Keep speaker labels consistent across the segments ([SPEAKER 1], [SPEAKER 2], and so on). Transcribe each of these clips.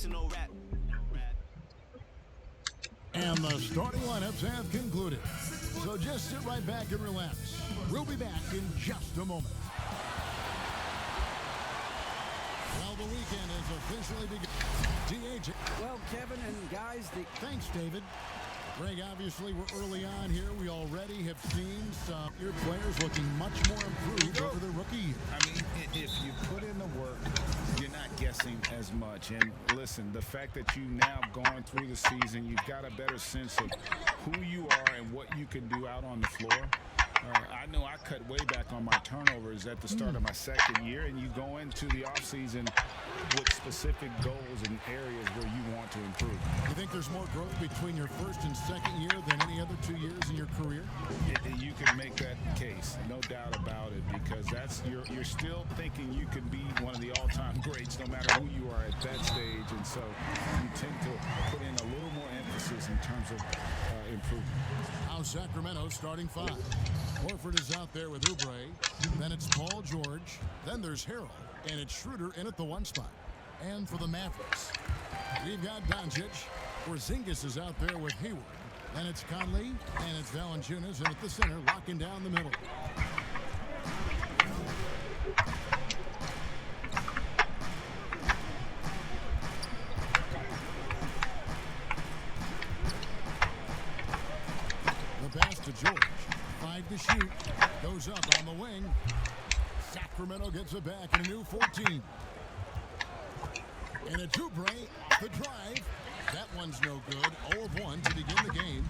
[SPEAKER 1] to no rap.
[SPEAKER 2] And the starting lineups have concluded. So just sit right back and relax. We'll be back in just a moment. Well, the weekend has officially begun. DH.
[SPEAKER 3] Well, Kevin and guys,
[SPEAKER 2] Thanks, David. Greg, obviously, we're early on here. We already have seen some your players looking much more improved over the rookie year.
[SPEAKER 4] I mean, if you put in the work, you're not guessing as much. And listen, the fact that you now going through the season, you've got a better sense of who you are and what you can do out on the floor. I know I cut way back on my turnovers at the start of my second year, and you go into the offseason with specific goals and areas where you want to improve.
[SPEAKER 2] You think there's more growth between your first and second year than any other 2 years in your career?
[SPEAKER 4] You can make that case, no doubt about it, because you're still thinking you can be one of the all-time greats no matter who you are at that stage, and so you tend to put in a little more emphasis in terms of improvement.
[SPEAKER 2] Now Sacramento starting five. Horford is out there with Oubre. Then it's Paul George. Then there's Harrell. And it's Schroeder in at the one spot. And for the Mavericks, we've got Doncic. Porzingis is out there with Hayward. Then it's Conley. And it's Valanciunas in at the center, locking down the middle. The pass to George. 5 to shoot. Goes up on the wing. Sacramento gets it back in a new 14. And a Oubre, the drive. That one's no good. 0 of 1 to begin the game.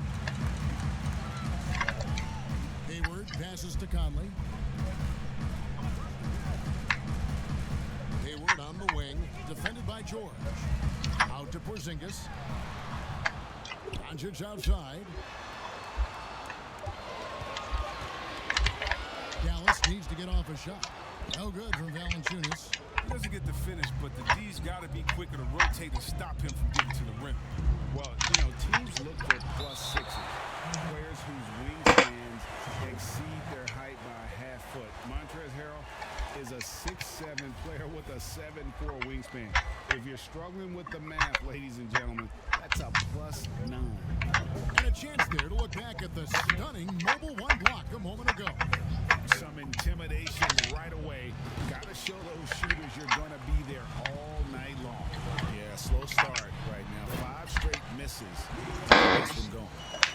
[SPEAKER 2] Hayward passes to Conley. Hayward on the wing, defended by George. Out to Porzingis. Doncic outside. Dallas needs to get off a shot. No good from Valanciunas.
[SPEAKER 5] He doesn't get the finish, but the D's got to be quicker to rotate and stop him from getting to the rim.
[SPEAKER 4] Well, teams look for +6s, players whose wingspans exceed their height by a half foot. Montrezl Harrell is a 6'7" player with a 7'4" wingspan. If you're struggling with the math, ladies and gentlemen, that's a +9.
[SPEAKER 2] And a chance there to look back at the stunning mobile one block a moment ago.
[SPEAKER 4] Some intimidation right away. Got to show those shooters you're going to be there all night long. Yeah, slow start right now. 5 straight misses. Gets them going.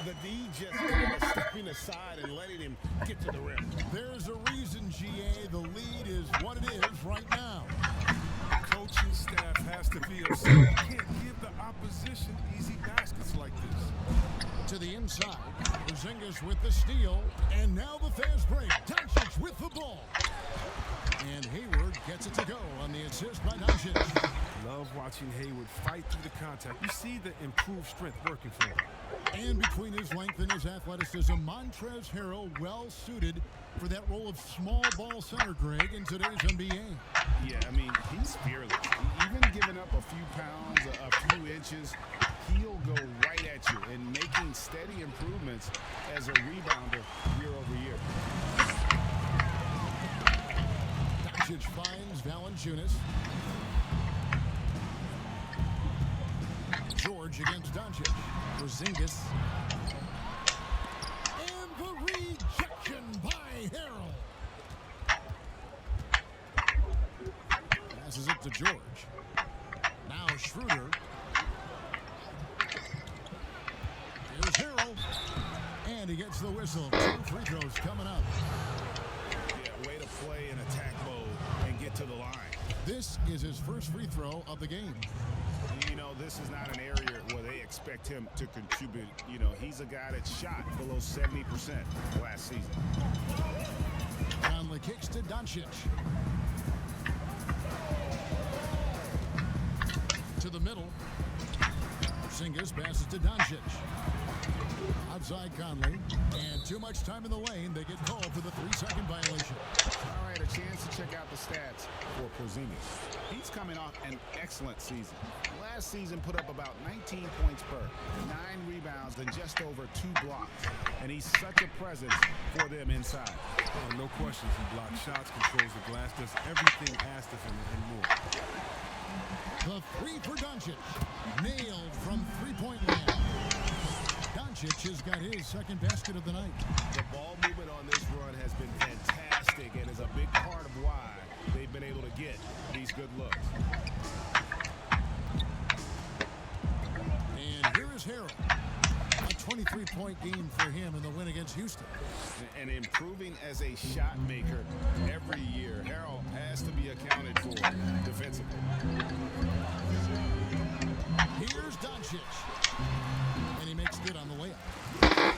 [SPEAKER 4] The D just kind of stepping aside and letting him get to the rim.
[SPEAKER 2] There's a reason, GA. The lead is what it is right now.
[SPEAKER 5] The coaching staff has to be upset. You can't give the opposition easy baskets like this.
[SPEAKER 2] To the inside. Porzingis with the steal. And now the fast break. Doncic with the ball. And Hayward gets it to go on the assist by Doncic.
[SPEAKER 5] Love watching Hayward fight through the contact. You see the improved strength working for him.
[SPEAKER 2] And between his length and his athleticism, Montrezl Harrell well suited for that role of small ball center, Greg, in today's NBA.
[SPEAKER 4] Yeah, I mean, he's fearless. Even giving up a few pounds, a few inches, he'll go right at you and making steady improvements as a rebounder year over year.
[SPEAKER 2] Doncic finds Valanciunas. George against Doncic. Porzingis. And the rejection by Harrell. Passes it to George. Now Schroeder. Here's Harrell. And he gets the whistle. 2 free throws coming up.
[SPEAKER 4] Yeah, way to play in attack mode and get to the line.
[SPEAKER 2] This is his first free throw of the game.
[SPEAKER 4] This is not an area where they expect him to contribute. He's a guy that shot below 70% last season.
[SPEAKER 2] Conley kicks to Doncic. To the middle. Porzingis passes to Doncic. Outside Conley. And too much time in the lane. They get called for the 3-second violation.
[SPEAKER 4] All right, a chance to check out the stats for Porzingis. He's coming off an excellent season. Last season put up about 19 points per, 9 rebounds, and just over 2 blocks. And he's such a presence for them inside.
[SPEAKER 5] Oh, no questions. He blocks shots, controls the glass, does everything asked of him and more.
[SPEAKER 2] The three for Doncic. Nailed from three-point land. Doncic has got his second basket of the night.
[SPEAKER 1] The ball movement on this run has been fantastic and is a big part of why they've been able to get these good looks.
[SPEAKER 2] And here is Harold. A 23-point game for him in the win against Houston.
[SPEAKER 4] And improving as a shot maker every year. Harold has to be accounted for defensively.
[SPEAKER 2] Here's Doncic. And he makes good on the layup.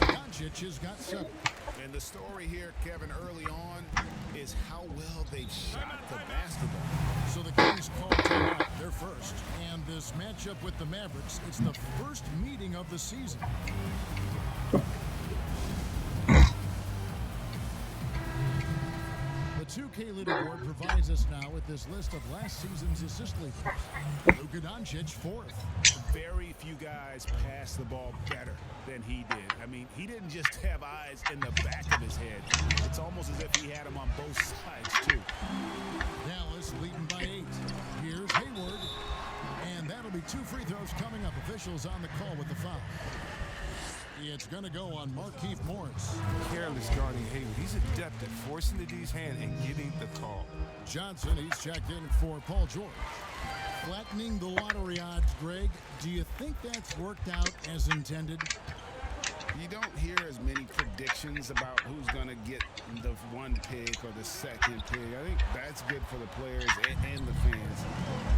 [SPEAKER 2] Doncic has got 7.
[SPEAKER 1] And the story here, Kevin, early on is how well they've shot the basketball.
[SPEAKER 2] So the Kings call timeout, their first. And this matchup with the Mavericks, it's the first meeting of the season. The 2K leaderboard provides us now with this list of last season's assist leaders. Luka Doncic, 4th.
[SPEAKER 1] Very few guys pass the ball better than he did. I mean, he didn't just have eyes in the back of his head. It's almost as if he had them on both sides, too.
[SPEAKER 2] Dallas leading by 8. Here's Hayward. And that'll be 2 free throws coming up. Officials on the call with the foul. It's going to go on Markieff Morris.
[SPEAKER 5] Careless guarding Hayward. He's adept at forcing the D's hand and getting the call.
[SPEAKER 2] Johnson, he's checked in for Paul George. Flattening the lottery odds, Greg. Do you think that's worked out as intended?
[SPEAKER 4] You don't hear as many predictions about who's going to get the 1 pick or the 2nd pick. I think that's good for the players and the fans.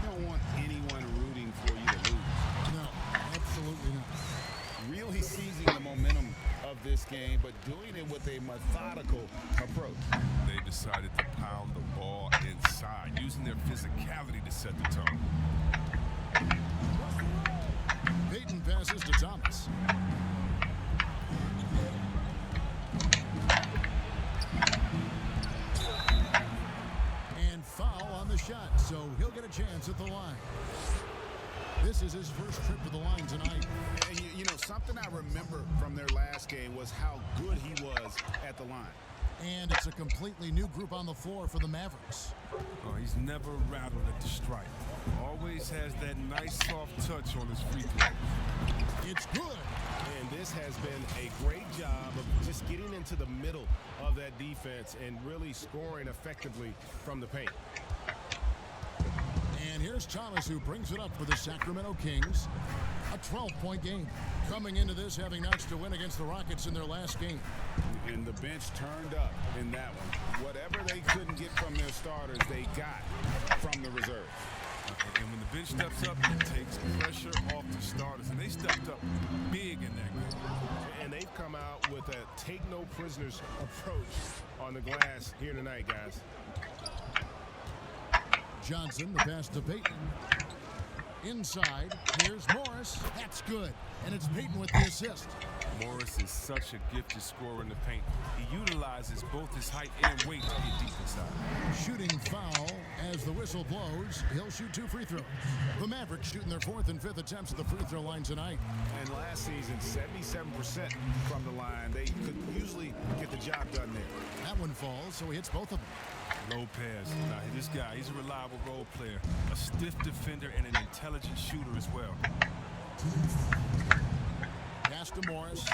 [SPEAKER 4] You don't want anyone rooting for you to lose.
[SPEAKER 2] No, absolutely not.
[SPEAKER 4] Really seizing the momentum of this game, but doing it with a methodical approach.
[SPEAKER 5] They decided to pound the ball inside, using their physicality to set the tone.
[SPEAKER 2] Peyton passes to Thomas. And foul on the shot, so he'll get a chance at the line. This is his first trip to the line tonight.
[SPEAKER 4] And you know, something I remember from their last game was how good he was at the line.
[SPEAKER 2] And it's a completely new group on the floor for the Mavericks.
[SPEAKER 5] Oh, he's never rattled at the stripe. Always has that nice soft touch on his free throw.
[SPEAKER 2] It's good.
[SPEAKER 1] And this has been a great job of just getting into the middle of that defense and really scoring effectively from the paint.
[SPEAKER 2] And here's Thomas, who brings it up for the Sacramento Kings. A 12-point game. Coming into this, having notched a win against the Rockets in their last game.
[SPEAKER 4] And the bench turned up in that one. Whatever they couldn't get from their starters, they got from the reserve.
[SPEAKER 5] And when the bench steps up, it takes pressure off the starters. And they stepped up big in that game.
[SPEAKER 1] And they've come out with a take-no-prisoners approach on the glass here tonight, guys.
[SPEAKER 2] Johnson, the pass to Peyton. Inside, here's Morris. That's good. And it's Peyton with the assist.
[SPEAKER 5] Morris is such a gifted scorer in the paint. He utilizes both his height and weight to get deep inside.
[SPEAKER 2] Shooting foul as the whistle blows. He'll shoot 2 free throws. The Mavericks shooting their 4th and 5th attempts at the free throw line tonight.
[SPEAKER 1] And last season, 77% from the line. They could usually get the job done there.
[SPEAKER 2] That one falls, so he hits both of them.
[SPEAKER 5] Lopez. Now, this guy, he's a reliable role player, a stiff defender, and an intelligent shooter as well.
[SPEAKER 2] Pass to Morris.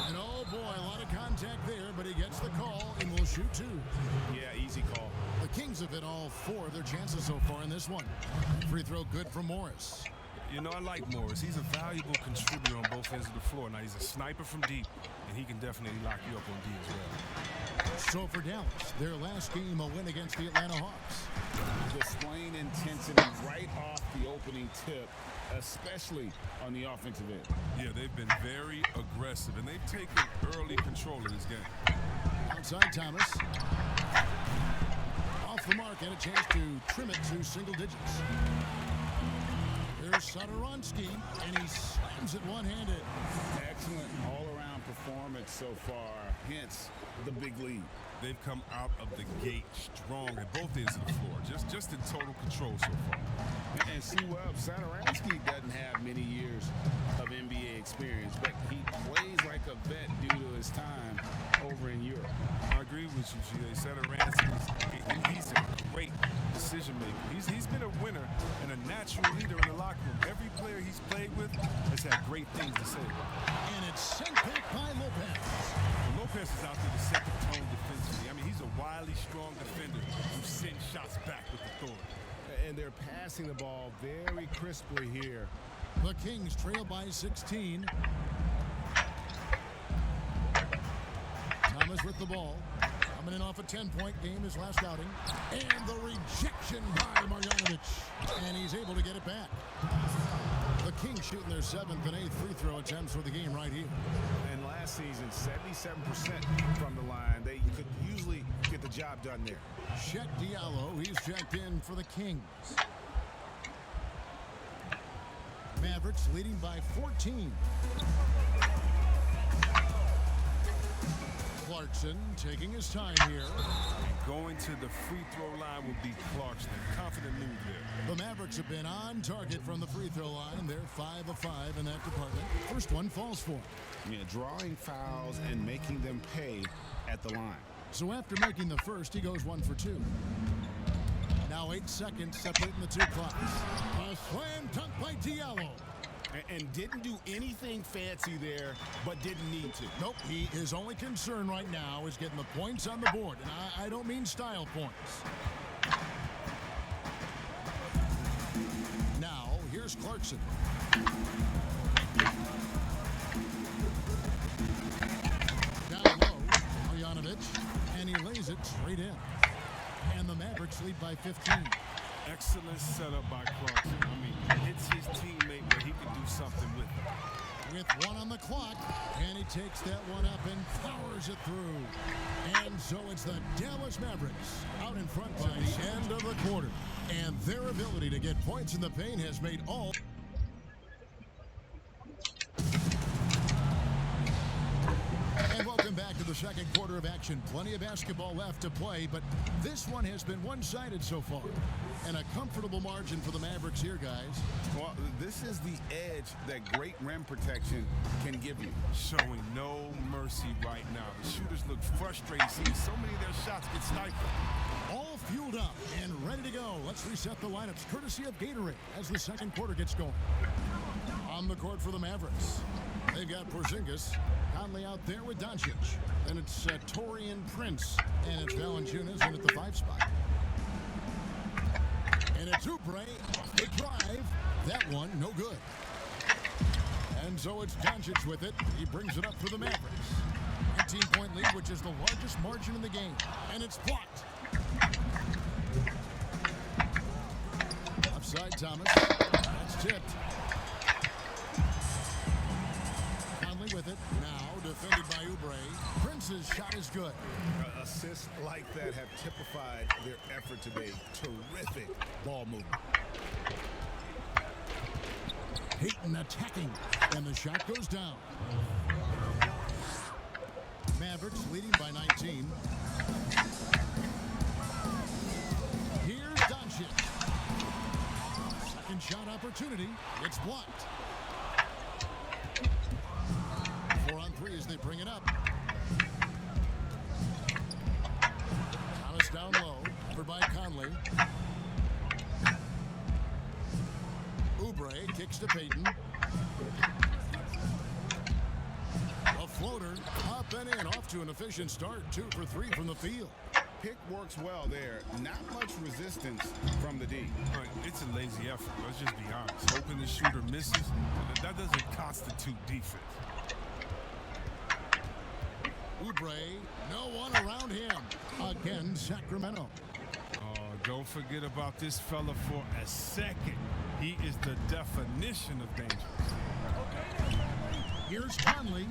[SPEAKER 2] And oh boy, a lot of contact there, but he gets the call and will shoot 2.
[SPEAKER 1] Yeah, easy call.
[SPEAKER 2] The Kings have hit all 4 of their chances so far in this one. Free throw good for Morris.
[SPEAKER 5] You know, I like Morris. He's a valuable contributor on both ends of the floor. Now, he's a sniper from deep, and he can definitely lock you up on D as well.
[SPEAKER 2] So for Dallas, their last game, a win against the Atlanta Hawks.
[SPEAKER 4] Displaying intensity right off the opening tip, especially on the offensive end.
[SPEAKER 5] Yeah, they've been very aggressive, and they've taken early control of this game.
[SPEAKER 2] Outside Thomas. Off the mark and a chance to trim it to single digits. Here's Satoransky, and he slams it one-handed.
[SPEAKER 4] Excellent all-around performance so far, hence the big lead.
[SPEAKER 5] They've come out of the gate strong at both ends of the floor, just in total control so far.
[SPEAKER 4] And see, well, Satoransky doesn't have many years of NBA experience, but he plays like a vet due to his time over in Europe.
[SPEAKER 5] I agree with you, G.A. Satoransky, he's a great decision maker. He's been a winner and a natural leader in the locker room. Every player he's played with has had great things to say.
[SPEAKER 2] And it's sent back by Lopez.
[SPEAKER 5] Lopez is out there to set the tone defensively. I mean, he's a wily, strong defender who sends shots back with authority.
[SPEAKER 4] And they're passing the ball very crisply here.
[SPEAKER 2] The Kings trail by 16. Thomas with the ball. Coming in off a 10-point game his last outing. And the rejection by Marjanovic. And he's able to get it back. The Kings shooting their 7th and 8th free throw attempts for the game right here.
[SPEAKER 4] And last season, 77% from the line. They could usually get the job done there.
[SPEAKER 2] Chet Diallo, he's checked in for the Kings. Mavericks leading by 14. Clarkson taking his time here.
[SPEAKER 5] Going to the free throw line will be Clarkson. Confident move there.
[SPEAKER 2] The Mavericks have been on target from the free throw line. They're 5 of 5 in that department. First one falls for him.
[SPEAKER 4] Yeah, drawing fouls and making them pay at the line.
[SPEAKER 2] So after making the first, he goes 1 for 2. Now 8 seconds separating the two clocks. A slam dunk by Diallo.
[SPEAKER 4] And didn't do anything fancy there, but didn't need to.
[SPEAKER 2] Nope, his only concern right now is getting the points on the board. And I don't mean style points. Now, here's Clarkson. Down low, Marjanovic, and he lays it straight in. And the Mavericks lead by 15.
[SPEAKER 5] Excellent setup by Clarkson. I mean, hits his teammate where he can do something with it.
[SPEAKER 2] With 1 on the clock, and he takes that one up and powers it through. And so it's the Dallas Mavericks out in front by the end of the quarter. And their ability to get points in the paint has made all... And welcome back to the second quarter of action. Plenty of basketball left to play, but this one has been one-sided so far. And a comfortable margin for the Mavericks here, guys.
[SPEAKER 4] Well, this is the edge that great rim protection can give you.
[SPEAKER 5] Showing no mercy right now. The shooters look frustrated seeing so many of their shots get stifled.
[SPEAKER 2] All fueled up and ready to go. Let's reset the lineups courtesy of Gatorade as the second quarter gets going. On the court for the Mavericks, they've got Porzingis. Conley out there with Doncic. Then it's Torian Prince. And it's Valanciunas in at the 5 spot. And it's Oubre. They drive. That one, no good. And so it's Doncic with it. He brings it up for the Mavericks. 19-point lead, which is the largest margin in the game. And it's blocked. Offside, Thomas. That's tipped. Conley with it. Now defended by Oubre. Prince's shot is good.
[SPEAKER 4] Assists like that have typified their effort today. Terrific ball movement.
[SPEAKER 2] Hayton attacking. And the shot goes down. Mavericks leading by 19. Here's Doncic. Second shot opportunity. It's blocked. 4 on 3 as they bring it up. Thomas down low. Over by Conley. Oubre kicks to Payton. A floater. Up and in. Off to an efficient start. 2 for 3 from the field.
[SPEAKER 4] Pick works well there. Not much resistance from the D.
[SPEAKER 5] It's a lazy effort. Let's just be honest. Hoping the shooter misses, that doesn't constitute defense.
[SPEAKER 2] Oubre, no one around him. Again, Sacramento.
[SPEAKER 5] Don't forget about this fella for a second. He is the definition of danger.
[SPEAKER 2] Here's Conley.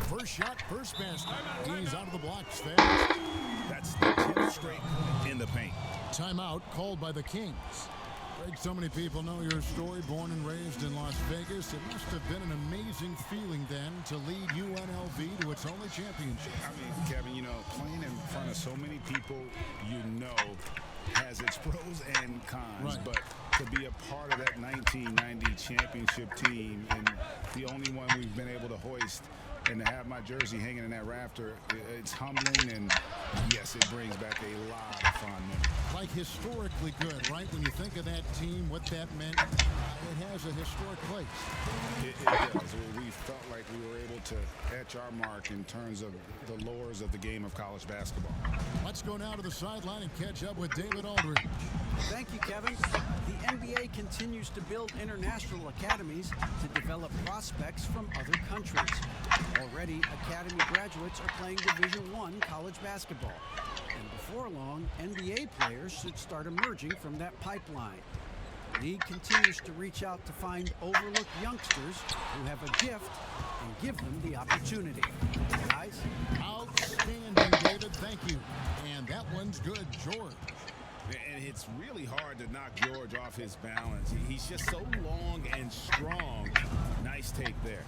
[SPEAKER 2] First shot, first basket. He's out of the blocks fast.
[SPEAKER 4] That's the 10th straight in the paint.
[SPEAKER 2] Timeout called by the Kings. Greg, so many people know your story. Born and raised in Las Vegas, it must have been an amazing feeling then to lead UNLV to its only championship.
[SPEAKER 4] I mean, Kevin, you know, playing in front of so many people you know has its pros and cons,
[SPEAKER 2] Right.
[SPEAKER 4] but to be a part of that 1990 championship team and the only one we've been able to hoist and to have my jersey hanging in that rafter, it's humbling, and yes, it brings back a lot of fond memories.
[SPEAKER 2] Like historically good, right? When you think of that team, what that meant, it has a historic place.
[SPEAKER 4] It does. We felt like we were able to etch our mark in terms of the lores of the game of college basketball.
[SPEAKER 2] Let's go now to the sideline and catch up with David Aldridge.
[SPEAKER 3] Thank you, Kevin. The NBA continues to build international academies to develop prospects from other countries. Already, academy graduates are playing Division I college basketball. And before long, NBA players should start emerging from that pipeline. The league continues to reach out to find overlooked youngsters who have a gift and give them the opportunity. Guys?
[SPEAKER 2] Outstanding, David. Thank you. And that one's good, George.
[SPEAKER 1] And it's really hard to knock George off his balance. He's just so long and strong. Nice take there.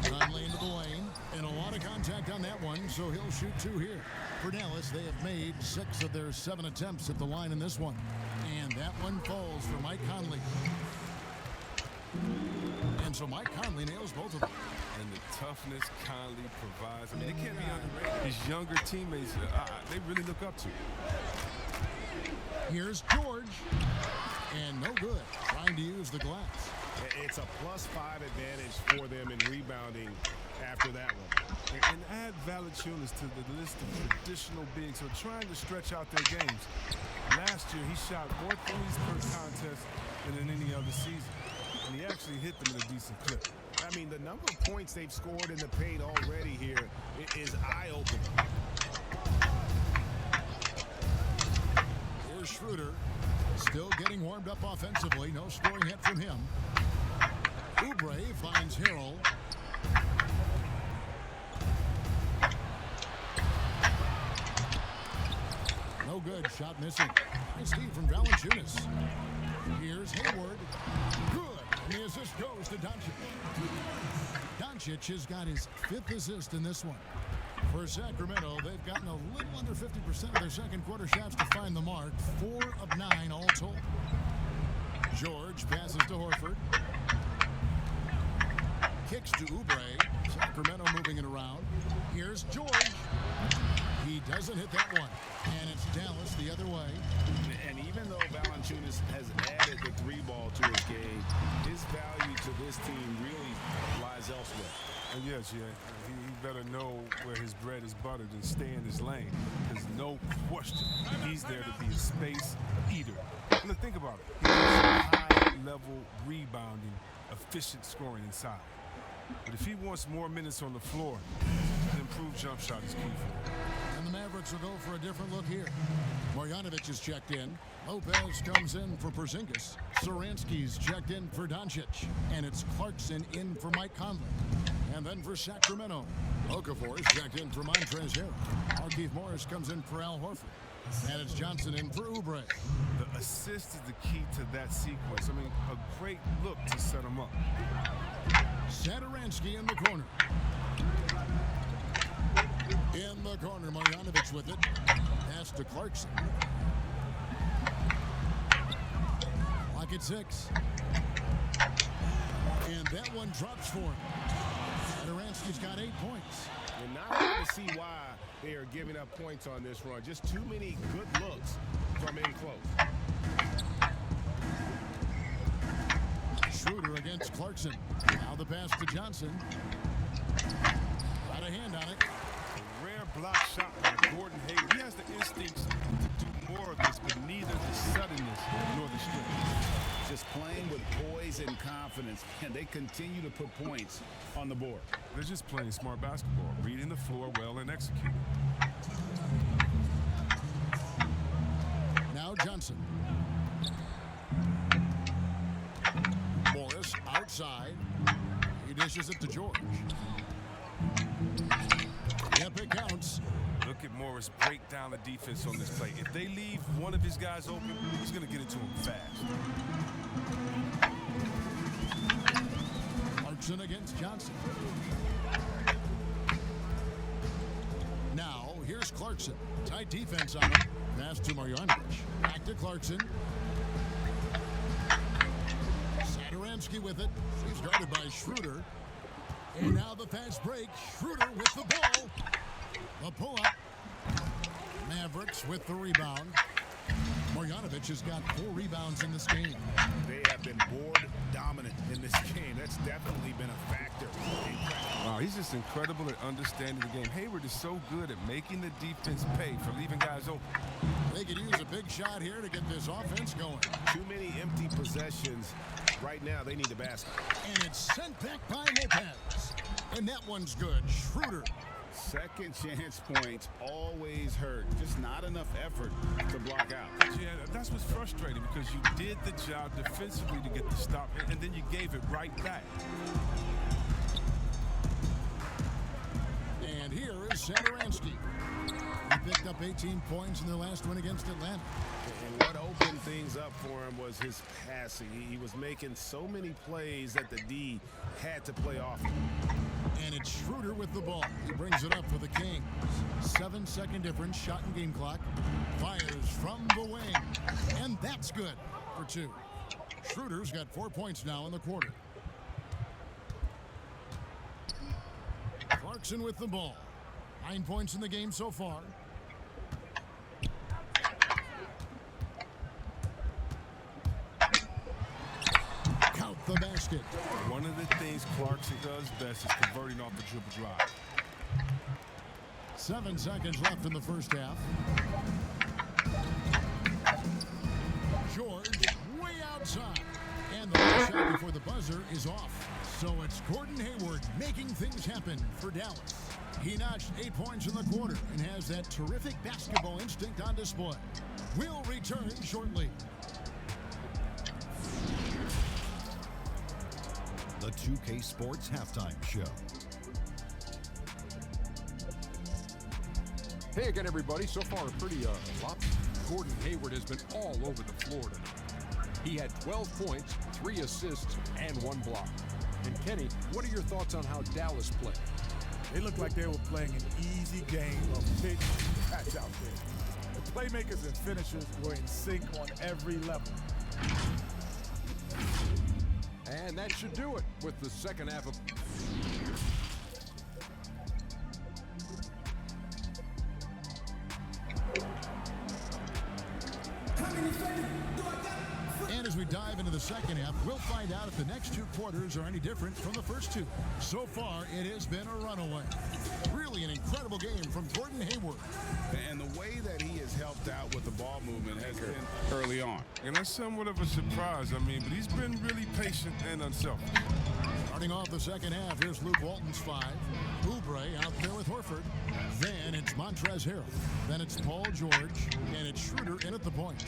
[SPEAKER 2] Conley into the lane, and a lot of contact on that one, so he'll shoot two here. For Dallas, they have made 6 of their 7 attempts at the line in this one. And that one falls for Mike Conley. And so Mike Conley nails both of them.
[SPEAKER 5] And the toughness Conley provides, I mean, it can't be underrated. His younger teammates, they really look up to him.
[SPEAKER 2] Here's George. And no good. Trying to use the glass.
[SPEAKER 1] It's a +5 advantage for them in rebounding after that one.
[SPEAKER 5] And add Valanciunas to the list of traditional bigs who are trying to stretch out their games. Last year, he shot more threes per contest than in any other season. And he actually hit them at a decent clip.
[SPEAKER 1] I mean, the number of points they've scored in the paint already here is eye-opening.
[SPEAKER 2] Here's Schroeder. Still getting warmed up offensively. No scoring hit from him. Oubre finds Harrell. No good. Shot missing. Nice feed from Valanciunas. Here's Hayward. Good. And the assist goes to Doncic. Doncic has got his 5th assist in this one. For Sacramento, they've gotten a little under 50% of their second quarter shots to find the mark. 4 of 9 all told. George passes to Horford. Kicks to Oubre. Sacramento moving it around. Here's George. He doesn't hit that one. And it's Dallas the other way.
[SPEAKER 1] And even though Valanciunas has added the 3-ball to his game, his value to this team really lies elsewhere.
[SPEAKER 5] And yes, yeah, he better know where his bread is buttered and stay in his lane. There's no question he's there to be a space eater. Look, think about it. He has high-level rebounding, efficient scoring inside. But if he wants more minutes on the floor, an improved jump shot is key for him.
[SPEAKER 2] And the Mavericks will go for a different look here. Marjanovic is checked in. Lopez comes in for Porzingis. Saransky's checked in for Doncic. And it's Clarkson in for Mike Conley. And then for Sacramento, Okafor is checked in for Montrezl Harrell. Markieff Morris comes in for Al Horford. And it's Johnson in for Oubre.
[SPEAKER 5] The assist is the key to that sequence. I mean, a great look to set him up.
[SPEAKER 2] Satoransky in the corner. In the corner, Marjanovic with it. Pass to Clarkson. Clock at 6. And that one drops for him. Satoransky's got 8 points.
[SPEAKER 1] You're not able to see why they are giving up points on this run. Just too many good looks from in close.
[SPEAKER 2] Schroeder against Clarkson. Now the pass to Johnson. Got a hand on it.
[SPEAKER 5] A rare block shot by Gordon Hayward. He has the instincts to do more of this, but neither the suddenness nor the strength.
[SPEAKER 1] Just playing with poise and confidence, and they continue to put points on the board.
[SPEAKER 5] They're just playing smart basketball, reading the floor well and executing.
[SPEAKER 2] Now Johnson. Morris outside. He dishes it to George. Yep, it counts.
[SPEAKER 5] Look at Morris break down the defense on this play. If they leave one of his guys open, he's going to get it to him fast.
[SPEAKER 2] Clarkson against Johnson. Now, here's Clarkson. Tight defense on him. Pass to Marjanovic. Back to Clarkson. Satoransky with it. He's guarded by Schroeder. And now the fast break. Schroeder with the ball. The pull-up. Mavericks with the rebound. Marjanovic has got 4 rebounds in this game.
[SPEAKER 1] They have been board dominant in this game. That's definitely been a factor.
[SPEAKER 5] Wow, he's just incredible at understanding the game. Hayward is so good at making the defense pay for leaving guys open.
[SPEAKER 2] They could use a big shot here to get this offense going.
[SPEAKER 1] Too many empty possessions. Right now, they need the basket.
[SPEAKER 2] And it's sent back by Lopez. And that one's good. Schroeder.
[SPEAKER 4] Second chance points always hurt. Just not enough effort to block out.
[SPEAKER 5] Yeah, that's what's frustrating because you did the job defensively to get the stop, and then you gave it right back.
[SPEAKER 2] And here is Satoransky. He picked up 18 points in their last win against Atlanta.
[SPEAKER 1] And what opened things up for him was his passing. He was making so many plays that the D had to play off him.
[SPEAKER 2] And it's Schroeder with the ball. He brings it up for the Kings. 7-second difference, shot and game clock. Fires from the wing. And that's good for 2. Schroeder's got 4 points now in the quarter. Clarkson with the ball. 9 points in the game so far. Count the basket.
[SPEAKER 5] One of the things Clarkson does best is converting off the dribble drive.
[SPEAKER 2] 7 seconds left in the first half. George way outside. And the last shot before the buzzer is off. So it's Gordon Hayward making things happen for Dallas. He notched 8 points in the quarter and has that terrific basketball instinct on display. We'll return shortly.
[SPEAKER 6] The 2K Sports Halftime Show.
[SPEAKER 7] Hey again, everybody. So far, a pretty lot. Gordon Hayward has been all over the floor tonight. He had 12 points, 3 assists, and 1 block. And Kenny, what are your thoughts on how Dallas played?
[SPEAKER 8] They looked like they were playing an easy game of pick and catch out there. The playmakers and finishers were in sync on every level.
[SPEAKER 7] And that should do it with the second half of...
[SPEAKER 2] And as we dive into the second half, we'll find out if the next 2 quarters are any different from the first 2. So far, it has been a runaway. Really an incredible game from Gordon Hayward.
[SPEAKER 4] And the way that he has helped out with the ball movement has been early on.
[SPEAKER 5] And that's somewhat of a surprise, but he's been really patient and unselfish.
[SPEAKER 2] Starting off the second half, here's Luke Walton's 5. Oubre out there with Horford. Then it's Montrezl Harrell. Then it's Paul George. And it's Schroeder in at the point.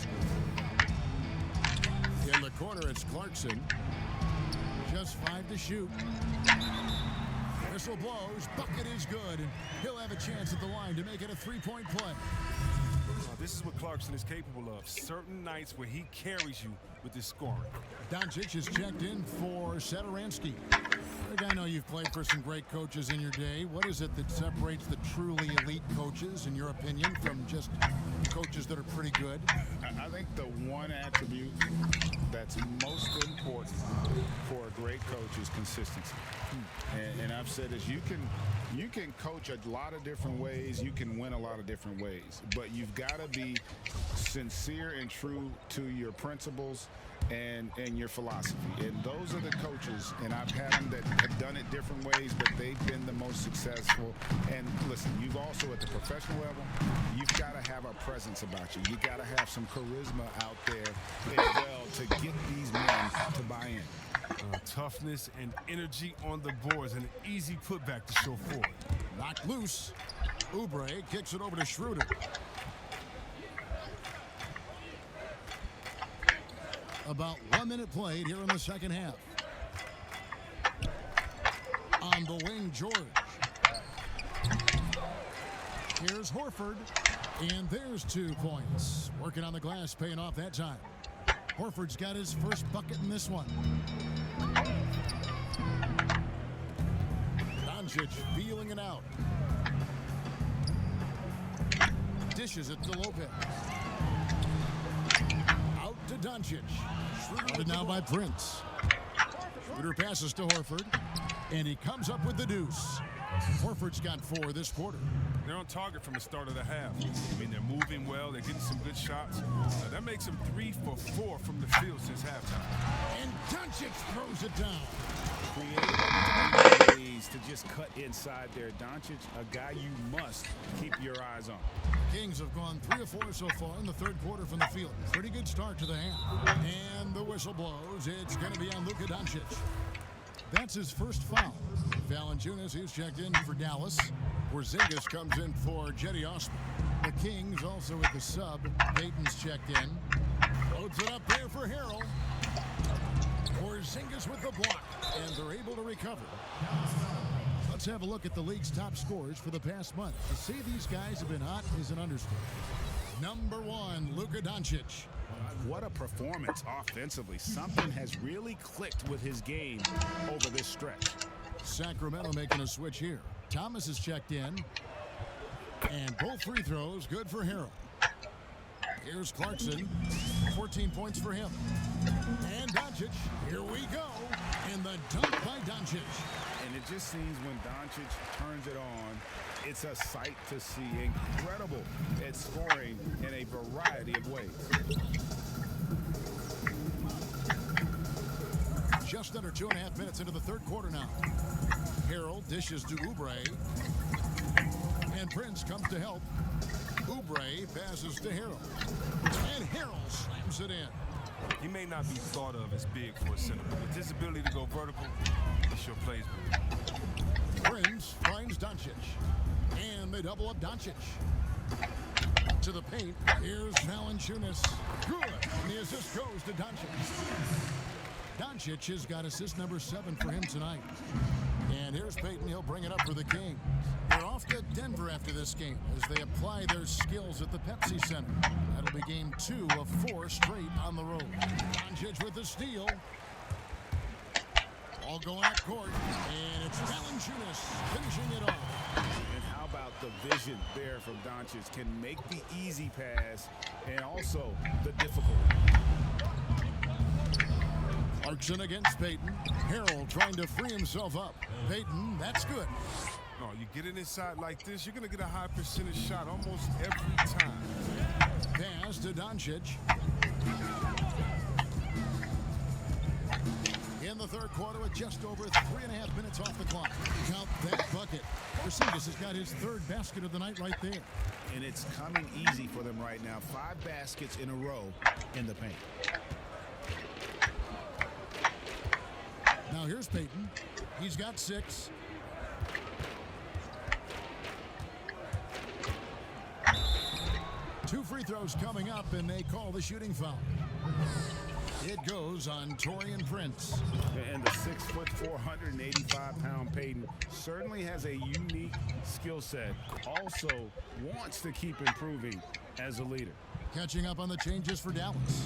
[SPEAKER 2] In the corner, it's Clarkson. Just 5 to shoot. Whistle blows. Bucket is good. And he'll have a chance at the line to make it a 3-point play.
[SPEAKER 5] This is what Clarkson is capable of. Certain nights where he carries you with his scoring.
[SPEAKER 2] Doncic is checked in for Satoransky. Rick, I know you've played for some great coaches in your day. What is it that separates the truly elite coaches, in your opinion, from just coaches that are pretty good?
[SPEAKER 4] I think the one attribute that's most important for a great coach is consistency. And I've said this, you can coach a lot of different ways, you can win a lot of different ways, but you've got to be sincere and true to your principles and your philosophy. And those are the coaches, and I've had them that have done it different ways, but they've been the most successful. And listen, you've also, at the professional level, you've got to have a presence about you. You got to have some charisma out there as well to get these men to buy in.
[SPEAKER 5] Toughness and energy on the boards, and an easy putback to show forward.
[SPEAKER 2] Knocked loose. Oubre kicks it over to Schroeder. About 1 minute played here in the second half. On the wing, George. Here's Horford. And there's 2 points. Working on the glass, paying off that time. Horford's got his first bucket in this one. Doncic feeling it out. Dishes it to Lopez. Out to Doncic. Schroeder now by Prince. Schroeder passes to Horford. And he comes up with the deuce. Horford's got 4 this quarter.
[SPEAKER 5] They're on target from the start of the half. I mean, they're moving well. They're getting some good shots. That makes them 3 for 4 from the field since halftime.
[SPEAKER 2] And Doncic throws it down.
[SPEAKER 4] Creative ways to just cut inside there. Doncic, a guy you must keep your eyes on.
[SPEAKER 2] Kings have gone 3 of 4 so far in the third quarter from the field. Pretty good start to the half. And the whistle blows. It's going to be on Luka Doncic. That's his first foul. Valanciunas, he's checked in for Dallas. Porzingis comes in for Jetty Osman. The Kings also with the sub. Payton's checked in. Loads it up there for Harrell. Porzingis with the block. And they're able to recover. Let's have a look at the league's top scorers for the past month. To say these guys have been hot is an understatement. Number 1, Luka Doncic.
[SPEAKER 4] What a performance offensively. Something has really clicked with his game over this stretch.
[SPEAKER 2] Sacramento making a switch here. Thomas is checked in. And both free throws good for Harrell. Here's Clarkson. 14 points for him. And Doncic. Here we go. And the dunk by Doncic.
[SPEAKER 4] And it just seems when Doncic turns it on, it's a sight to see. Incredible at scoring in a variety of ways.
[SPEAKER 2] Just under 2.5 minutes into the third quarter now. Harrell dishes to Oubre. And Prince comes to help. Oubre passes to Harrell. And Harrell slams it in.
[SPEAKER 5] He may not be thought of as big for a center, but with his ability to go vertical, he sure plays with.
[SPEAKER 2] Prince finds Doncic. And they double up Doncic. To the paint. Here's Valanciunas. Good. And the assist goes to Doncic. Doncic has got assist number 7 for him tonight. And here's Payton. He'll bring it up for the Kings. They're off to Denver after this game as they apply their skills at the Pepsi Center. That'll be game 2 of 4 straight on the road. Doncic with the steal. All going up court. And it's Valanciunas finishing it off.
[SPEAKER 4] And how about the vision there from Doncic? Can make the easy pass and also the difficult one.
[SPEAKER 2] Clarkson against Payton. Harrell trying to free himself up. Payton, that's good.
[SPEAKER 5] No, you get it inside like this, you're going to get a high percentage shot almost every time.
[SPEAKER 2] Pass to Doncic. In the third quarter with just over 3.5 minutes off the clock. Count that bucket. Porzingis has got his 3rd basket of the night right there.
[SPEAKER 4] And it's coming easy for them right now. 5 baskets in a row in the paint.
[SPEAKER 2] Now here's Payton. He's got 6. Two free throws coming up, and they call the shooting foul. It goes on Taurean Prince.
[SPEAKER 4] And the 6'4", 485-pound Payton certainly has a unique skill set. Also wants to keep improving as a leader.
[SPEAKER 2] Catching up on the changes for Dallas.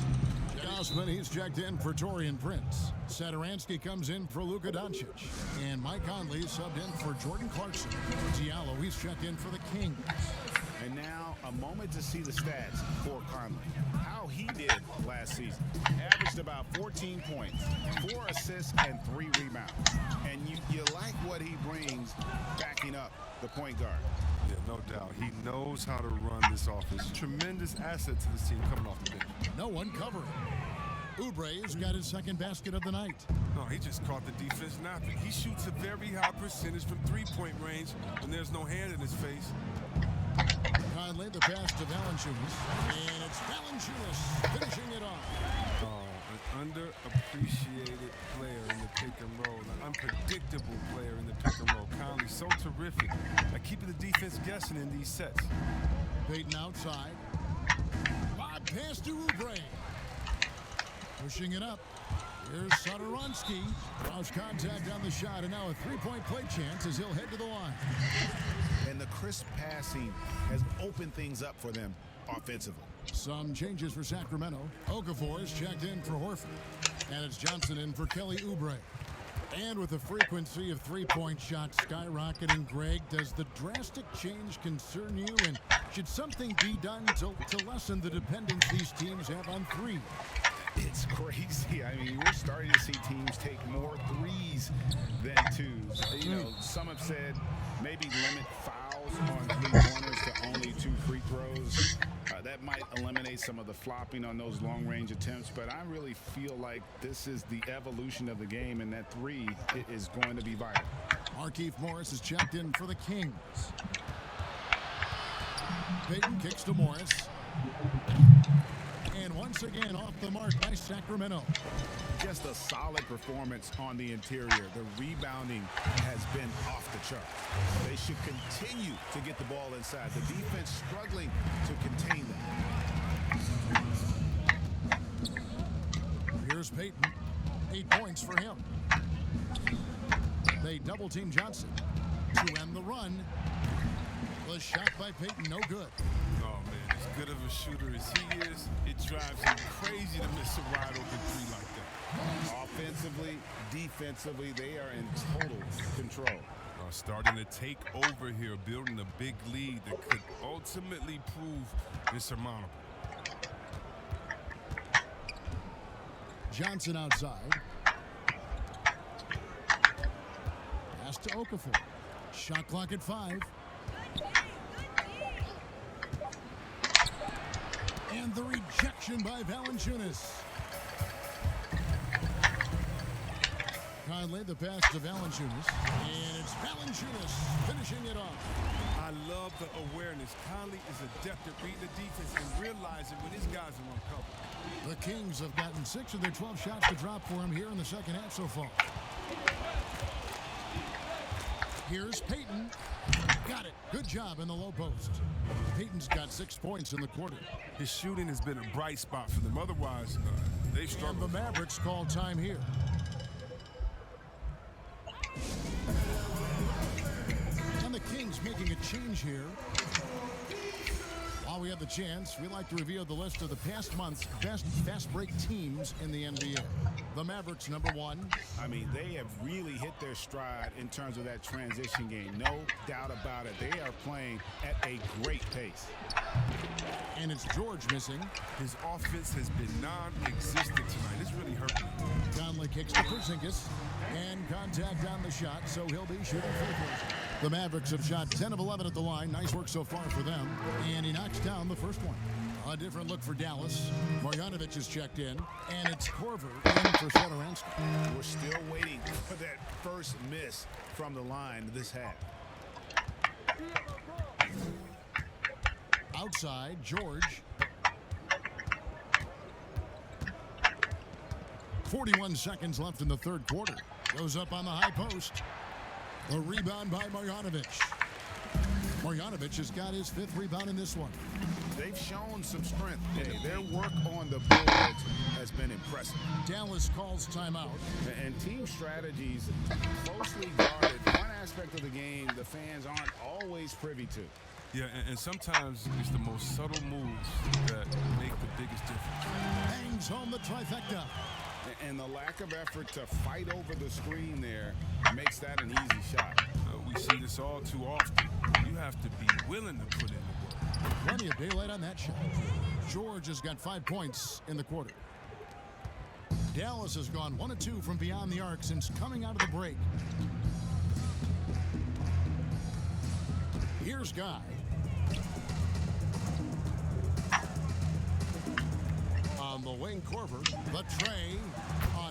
[SPEAKER 2] Osman, he's checked in for Taurean Prince. Satoransky comes in for Luka Doncic. And Mike Conley subbed in for Jordan Clarkson. Diallo, he's checked in for the Kings.
[SPEAKER 4] And now a moment to see the stats for Conley. How he did last season. Averaged about 14 points, 4 assists, and 3 rebounds. And you like what he brings backing up the point guard.
[SPEAKER 5] Yeah, no doubt. He knows how to run this offense. Tremendous asset to this team coming off the bench.
[SPEAKER 2] No one covering. Oubre's got his 2nd basket of the night.
[SPEAKER 5] No, he just caught the defense napping. He shoots a very high percentage from 3-point range when there's no hand in his face.
[SPEAKER 2] Conley, the pass to Valanciunas. And it's Valanciunas finishing it off.
[SPEAKER 5] Oh, an underappreciated player in the pick and roll. An unpredictable player in the pick and roll. Conley, so terrific at keeping the defense guessing in these sets.
[SPEAKER 2] Payton outside. Lob pass to Oubre. Pushing it up. Here's Satoransky. Draws contact on the shot, and now a three-point play chance as he'll head to the line.
[SPEAKER 1] And the crisp passing has opened things up for them offensively.
[SPEAKER 2] Some changes for Sacramento. Okafor is checked in for Horford. And it's Johnson in for Kelly Oubre. And with the frequency of three-point shots skyrocketing, Greg, does the drastic change concern you? And should something be done to lessen the dependence these teams have on three?
[SPEAKER 4] It's crazy. I mean, we're starting to see teams take more threes than twos. You know, some have said maybe limit fouls on three-pointers to only 2 free throws. That might eliminate some of the flopping on those long-range attempts, but I really feel like this is the evolution of the game, and that three is going to be vital.
[SPEAKER 2] Markieff Morris is checked in for the Kings. Payton kicks to Morris. And once again off the mark by Sacramento.
[SPEAKER 1] Just a solid performance on the interior. The rebounding has been off the chart. They should continue to get the ball inside. The defense struggling to contain them.
[SPEAKER 2] Here's Payton. 8 points for him. They double-team Johnson to end the run. The shot by Payton, no good.
[SPEAKER 5] Oh, man, as good of a shooter as he is, it drives him crazy to miss a wide-open three like that.
[SPEAKER 4] Offensively, defensively, they are in total control.
[SPEAKER 5] Starting to take over here, building a big lead that could ultimately prove insurmountable.
[SPEAKER 2] Johnson outside. Pass to Okafor. Shot clock at 5. And the rejection by Valanciunas. Conley, the pass to Valanciunas. And it's Valanciunas finishing it off.
[SPEAKER 5] I love the awareness. Conley is adept at reading the defense and realizing when his guys are on cover.
[SPEAKER 2] The Kings have gotten 6 of their 12 shots to drop for him here in the second half so far. Here's Payton. Got it. Good job in the low post. Payton's got 6 points in the quarter.
[SPEAKER 5] His shooting has been a bright spot for them. Otherwise, they've struggled.
[SPEAKER 2] And the Mavericks call time here. And the Kings making a change here. While we have the chance, we like to reveal the list of the past month's best fast break teams in the NBA. The Mavericks, number 1.
[SPEAKER 1] I mean, they have really hit their stride in terms of that transition game. No doubt about it. They are playing at a great pace.
[SPEAKER 2] And it's George missing.
[SPEAKER 5] His offense has been non-existent tonight. It's really hurting.
[SPEAKER 2] Conley kicks to Porzingis. And contact on the shot, so he'll be shooting free throws. The Mavericks have shot 10 of 11 at the line. Nice work so far for them. And he knocks down the first one. A different look for Dallas. Marjanovic is checked in. And it's Korver in for Satoransky.
[SPEAKER 1] We're still waiting for that first miss from the line this half.
[SPEAKER 2] Outside, George. 41 seconds left in the third quarter. Goes up on the high post. A rebound by Marjanovic. Marjanovic has got his 5th rebound in this one.
[SPEAKER 1] They've shown some strength. Their work on the boards has been impressive.
[SPEAKER 2] Dallas calls timeout.
[SPEAKER 4] And team strategies closely guarded. One aspect of the game the fans aren't always privy to.
[SPEAKER 5] Yeah, and sometimes it's the most subtle moves that make the biggest difference.
[SPEAKER 2] Hangs home the trifecta.
[SPEAKER 4] And the lack of effort to fight over the screen there makes that an easy shot.
[SPEAKER 5] We see this all too often. You have to be willing to put in the work.
[SPEAKER 2] Plenty of daylight on that shot. George has got 5 points in the quarter. Dallas has gone 1 of 2 from beyond the arc since coming out of the break. Here's Guy. On the wing, Korver. The tray.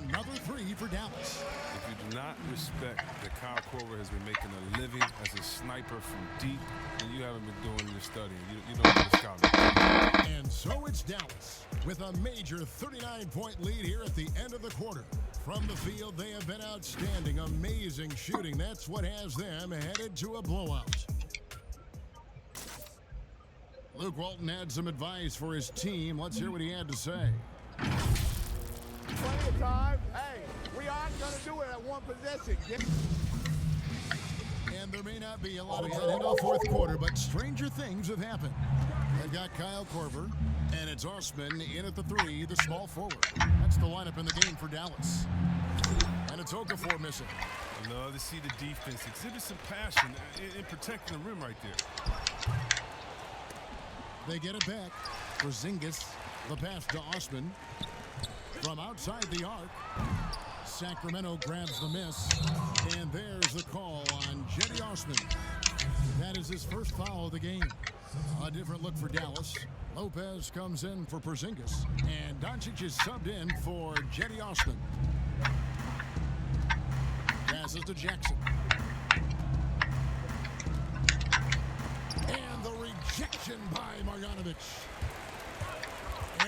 [SPEAKER 2] Another 3 for Dallas.
[SPEAKER 5] If you do not respect that Kyle Korver has been making a living as a sniper from deep, then you haven't been doing your studying. You don't know the scouting.
[SPEAKER 2] And so it's Dallas with a major 39-point lead here at the end of the quarter. From the field, they have been outstanding. Amazing shooting. That's what has them headed to a blowout. Luke Walton had some advice for his team. Let's hear what he had to say.
[SPEAKER 9] plenty of time. Hey, we aren't going to do it at one possession.
[SPEAKER 2] And there may not be a lot of that into the fourth quarter, but stranger things have happened. They've got Kyle Korver, and it's Osman in at the 3, the small forward. That's the lineup in the game for Dallas. And it's Okafor missing.
[SPEAKER 5] I love to see the defense exhibit some passion in protecting the rim right there.
[SPEAKER 2] They get it back. Porzingis, the pass to Osman. From outside the arc, Sacramento grabs the miss. And there's the call on Jetty Osman. That is his first foul of the game. A different look for Dallas. Lopez comes in for Porzingis. And Doncic is subbed in for Jetty Osman. Passes to Jackson. And the rejection by Marjanovic.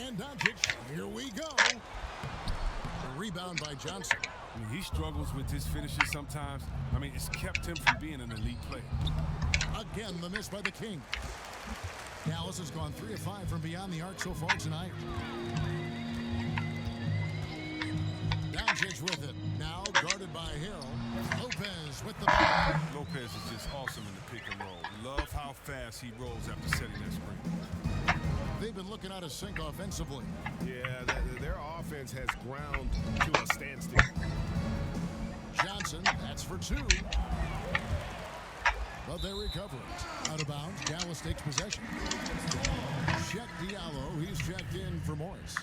[SPEAKER 2] And Doncic, here we go. A rebound by Johnson.
[SPEAKER 5] I mean, he struggles with his finishes sometimes. I mean, it's kept him from being an elite player.
[SPEAKER 2] Again, the miss by the King. Dallas has gone 3 of 5 from beyond the arc so far tonight. Doncic with it. Now guarded by Harrell. Lopez with the ball.
[SPEAKER 5] Lopez is just awesome in the pick and roll. Love how fast he rolls after setting that screen.
[SPEAKER 2] They've been looking out of sync offensively.
[SPEAKER 1] Yeah, their offense has ground to a standstill.
[SPEAKER 2] Johnson, that's for 2. But they recover it. Out of bounds, Dallas takes possession. Check Diallo, he's checked in for Morris.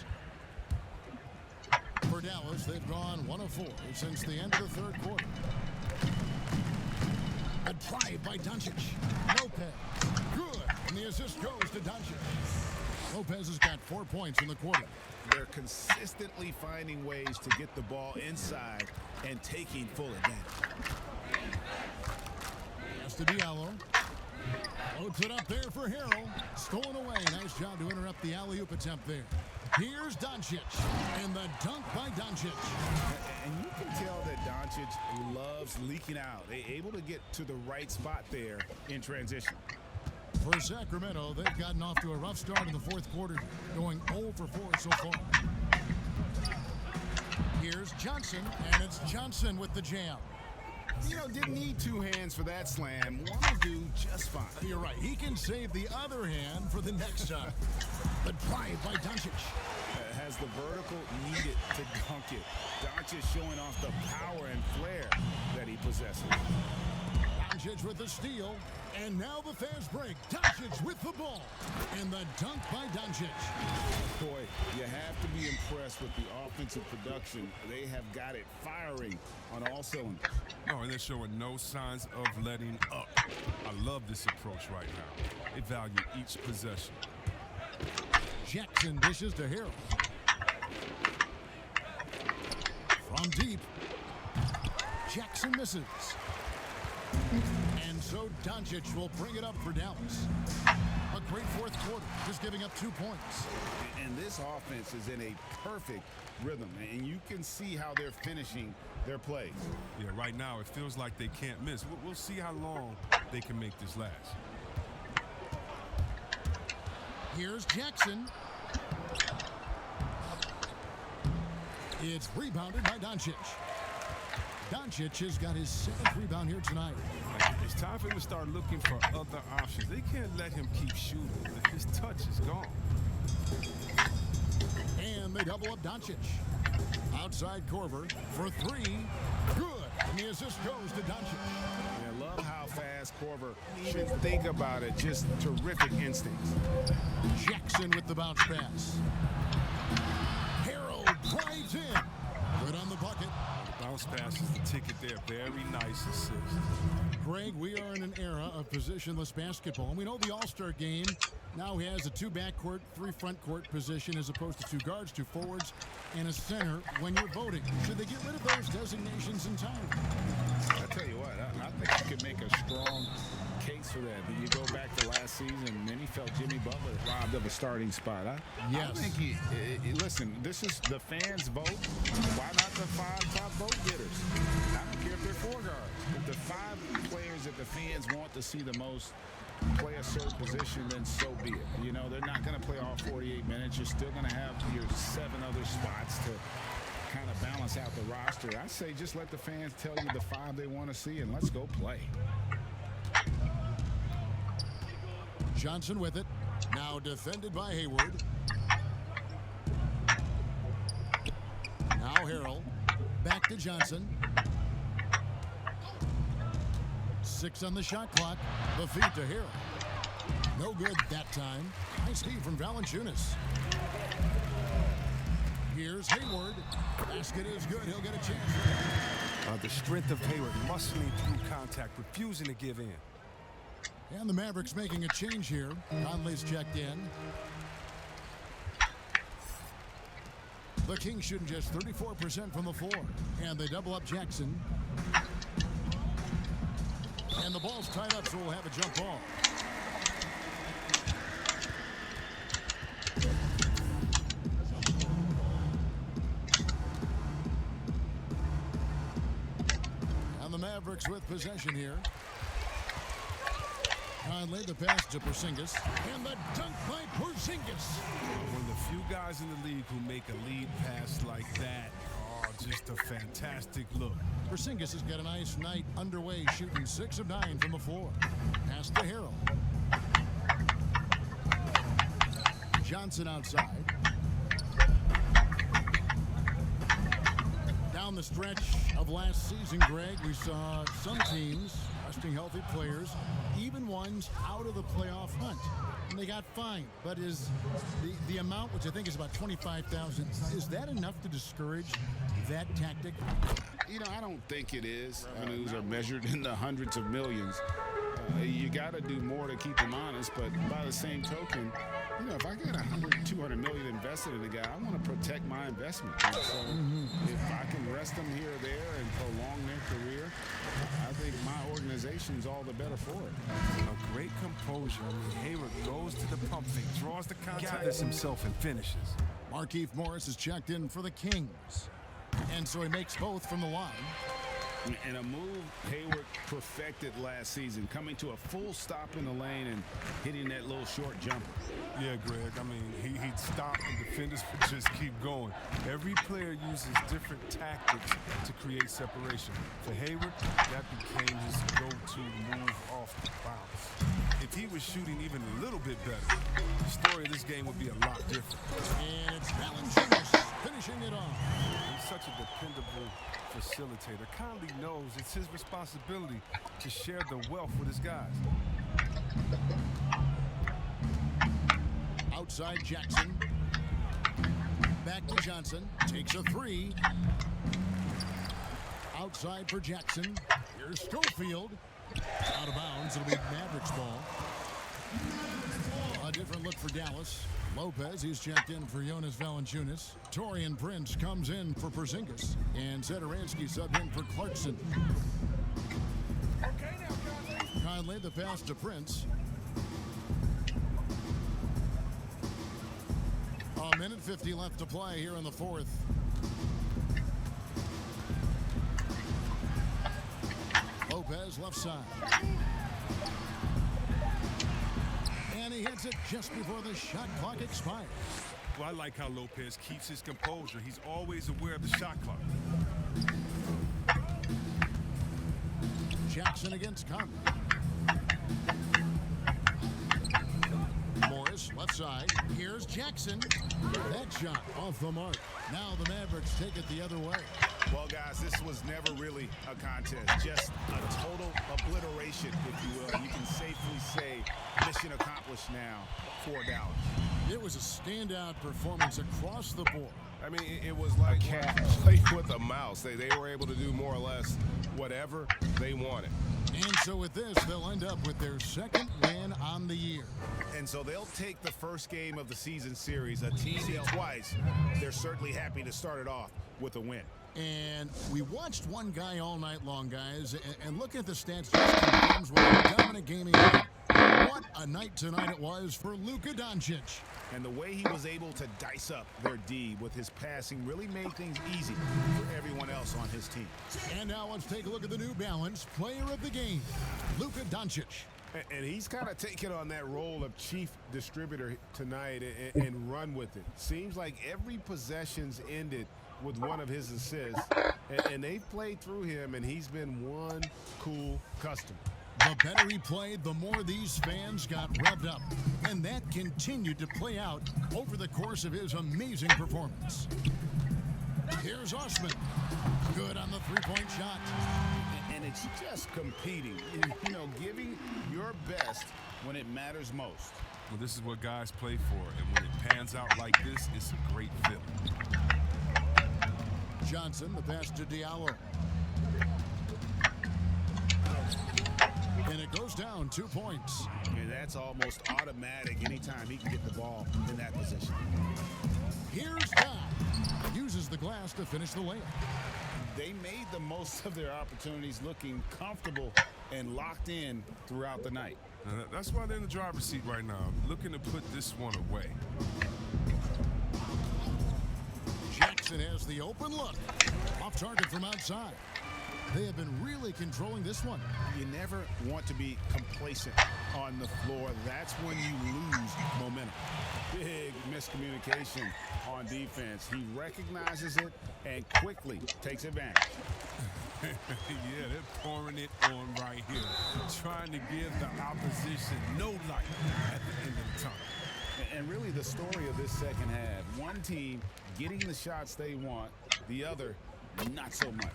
[SPEAKER 2] For Dallas, they've gone 1 of 4 since the end of the third quarter. A drive by Doncic. Lopez, good, and the assist goes to Doncic. Lopez has got 4 points in the quarter.
[SPEAKER 1] They're consistently finding ways to get the ball inside and taking full advantage.
[SPEAKER 2] Pass to Diallo. Floats it up there for Harrell. Stolen away. Nice job to interrupt the alley-oop attempt there. Here's Doncic. And the dunk by Doncic.
[SPEAKER 1] And you can tell that Doncic loves leaking out. They're able to get to the right spot there in transition.
[SPEAKER 2] For Sacramento, they've gotten off to a rough start in the fourth quarter, going 0 for 4 so far. Here's Johnson, and it's Johnson with the jam.
[SPEAKER 1] You know, didn't need 2 hands for that slam. One will do just fine.
[SPEAKER 2] You're right. He can save the other hand for the next time. The drive by Doncic.
[SPEAKER 1] Has the vertical needed to dunk it. Doncic showing off the power and flair that he possesses.
[SPEAKER 2] Doncic with the steal. And now the fast break. Doncic with the ball. And the dunk by Doncic.
[SPEAKER 1] Boy, you have to be impressed with the offensive production. They have got it firing on all cylinders.
[SPEAKER 5] Oh, and they're showing no signs of letting up. I love this approach right now. They value each possession.
[SPEAKER 2] Jackson dishes to Harrell. From deep. Jackson misses. And so Doncic will bring it up for Dallas. A great fourth quarter, just giving up 2 points.
[SPEAKER 1] And this offense is in a perfect rhythm, and you can see how they're finishing their plays.
[SPEAKER 5] Yeah, right now it feels like they can't miss. We'll see how long they can make this last.
[SPEAKER 2] Here's Jackson. It's rebounded by Doncic. Doncic has got his 7th rebound here tonight.
[SPEAKER 5] It's time for him to start looking for other options. They can't let him keep shooting. His touch is gone.
[SPEAKER 2] And they double up Doncic. Outside Korver for 3. Good. And the assist goes to Doncic.
[SPEAKER 1] I love how fast Korver should think about it. Just terrific instincts.
[SPEAKER 2] Jackson with the bounce pass. Harrell drives in. Good on the bucket.
[SPEAKER 5] Bounce pass is the ticket there. Very nice assist.
[SPEAKER 2] Greg, we are in an era of positionless basketball. And we know the All-Star game now has a 2 backcourt, 3 front court position as opposed to 2 guards, 2 forwards, and a center when you're voting. Should they get rid of those designations in time?
[SPEAKER 1] I tell you what, I think you could make a strong case for that. But you go back to last season, many felt Jimmy Butler robbed of a starting spot.
[SPEAKER 2] Yes.
[SPEAKER 1] I think listen, this is the fans' vote. Why not the 5 top vote getters? I don't care if they're 4 guards. If the 5 players that the fans want to see the most play a certain position, then so be it. You know, they're not going to play all 48 minutes. You're still going to have your 7 other spots to balance out the roster. I say just let the fans tell you the 5 they want to see, and let's go play.
[SPEAKER 2] Johnson with it. Now defended by Hayward. Now Harrell. Back to Johnson. 6 on the shot clock. The feed to Harrell. No good that time. Nice D from Valanciunas. Here's Hayward. Basket is good. He'll get a chance.
[SPEAKER 5] The strength of Hayward, muscling through contact, refusing to give in.
[SPEAKER 2] And the Mavericks making a change here. Conley's checked in. The Kings shooting just 34% from the floor. And they double up Jackson. And the ball's tied up, so we'll have a jump ball. And the Mavericks with possession here. Conley, the pass to Porzingis. And the dunk by Porzingis.
[SPEAKER 5] One of the few guys in the league who make a lead pass like that. Oh, just a fantastic look.
[SPEAKER 2] Porzingis has got a nice night underway, shooting 6 of 9 from the floor. Pass to Harrell. Johnson outside. Down the stretch of last season, Greg, we saw some teams resting healthy players, even ones out of the playoff hunt. And they got fined. But is the amount, which I think is about $25,000, is that enough to discourage that tactic?
[SPEAKER 1] You know, I don't think it is. Revenues are measured in the hundreds of millions. You got to do more to keep them honest, but by the same token, you know, if I got $200 million invested in a guy, I want to protect my investment. And so if I can rest them here or there and prolong their career, I think my organization's all the better for it.
[SPEAKER 5] A great composure. I mean, Hayward goes to the pump fake, draws the contact, gathers himself, and finishes.
[SPEAKER 2] Markieff Morris is checked in for the Kings. And so he makes both from the line.
[SPEAKER 1] And a move Hayward perfected last season, coming to a full stop in the lane and hitting that little short jumper.
[SPEAKER 5] Yeah, Greg, I mean, he'd stop and defenders would just keep going. Every player uses different tactics to create separation. For Hayward, that became his go-to move off the bounce. If he was shooting even a little bit better, the story of this game would be a lot different.
[SPEAKER 2] And it's Valanciunas finishing it off.
[SPEAKER 5] He's such a dependable facilitator. Conley knows it's his responsibility to share the wealth with his guys.
[SPEAKER 2] Outside Jackson. Back to Johnson. Takes a 3. Outside for Jackson. Here's Schofield. Out of bounds. It'll be Mavericks ball. A different look for Dallas. Lopez, he's checked in for Jonas Valanciunas. Taurean Prince comes in for Porzingis. And Satoransky subbed in for Clarkson. Conley, the pass to Prince. A minute 50 left to play here in the fourth. Lopez left side. And he hits it just before the shot clock expires.
[SPEAKER 5] Well, I like how Lopez keeps his composure. He's always aware of the shot clock.
[SPEAKER 2] Jackson against Conley. Morris, left side. Here's Jackson. That shot off the mark. Now the Mavericks take it the other way.
[SPEAKER 4] Well, guys, this was never really a contest. Just a total obliteration, if you will. You can safely say mission accomplished now for Dallas.
[SPEAKER 2] It was a standout performance across the board.
[SPEAKER 10] I mean, it was like a cat played with a mouse. They were able to do more or less whatever they wanted.
[SPEAKER 2] And so with this, they'll end up with their second win on the year.
[SPEAKER 4] And so they'll take the first game of the season series, a team twice. They're certainly happy to start it off with a win.
[SPEAKER 2] And we watched one guy all night long, guys, and looking at the stats just confirms what a dominant game he had. What a night tonight it was for Luka Doncic.
[SPEAKER 4] And the way he was able to dice up their D with his passing really made things easy for everyone else on his team.
[SPEAKER 2] And now let's take a look at the New Balance player of the game, Luka Doncic.
[SPEAKER 10] And he's kind of taken on that role of chief distributor tonight and run with it. Seems like every possession's ended with one of his assists, and they've played through him, and he's been one cool customer.
[SPEAKER 2] The better he played, the more these fans got revved up. And that continued to play out over the course of his amazing performance. Here's Osman. Good on the three-point shot.
[SPEAKER 4] And it's just competing, you know, giving your best when it matters most.
[SPEAKER 5] Well, this is what guys play for, and when it pans out like this, it's a great feeling.
[SPEAKER 2] Johnson, the pass to Diallo. And it goes down 2 points.
[SPEAKER 4] And that's almost automatic anytime he can get the ball in that position.
[SPEAKER 2] Here's Guy. Uses the glass to finish the layup.
[SPEAKER 4] They made the most of their opportunities, looking comfortable and locked in throughout the night.
[SPEAKER 5] That's why they're in the driver's seat right now, looking to put this one away.
[SPEAKER 2] Jackson has the open look. Off target from outside. They have been really controlling this one.
[SPEAKER 4] You never want to be complacent on the floor. That's when you lose momentum. Big miscommunication on defense. He recognizes it and quickly takes advantage.
[SPEAKER 5] Yeah, they're pouring it on right here, trying to give the opposition no light at the end of the tunnel.
[SPEAKER 4] And really the story of this second half, one team getting the shots they want, the other not so much.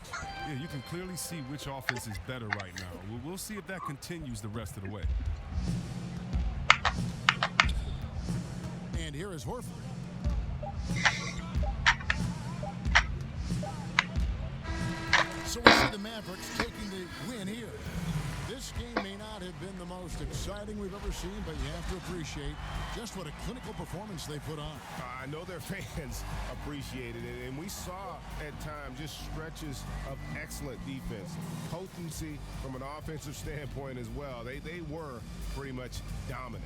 [SPEAKER 5] Yeah, you can clearly see which offense is better right now. We'll see if that continues the rest of the way.
[SPEAKER 2] And here is Horford. So we see the Mavericks taking the win here. This game may not have been the most exciting we've ever seen, but you have to appreciate just what a clinical performance they put on.
[SPEAKER 10] I know their fans appreciated it, and we saw at times just stretches of excellent defense. Potency from an offensive standpoint as well. They were pretty much dominant.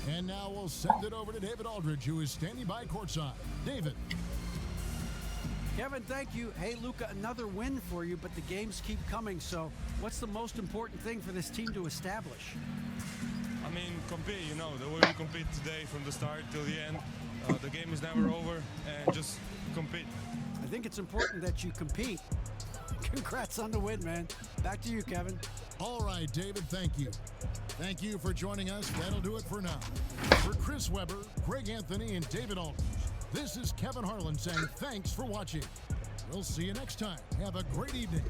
[SPEAKER 2] And now we'll send it over to David Aldridge, who is standing by courtside. David.
[SPEAKER 3] Kevin, thank you. Hey, Luka, another win for you, but the games keep coming. So what's the most important thing for this team to establish?
[SPEAKER 11] I mean, compete, you know, the way we compete today from the start till the end. The game is never over, and just compete.
[SPEAKER 3] I think it's important that you compete. Congrats on the win, man. Back to you, Kevin.
[SPEAKER 2] All right, David, thank you. Thank you for joining us. That'll do it for now. For Chris Webber, Greg Anthony, and David Aldridge, this is Kevin Harlan saying thanks for watching. We'll see you next time. Have a great evening.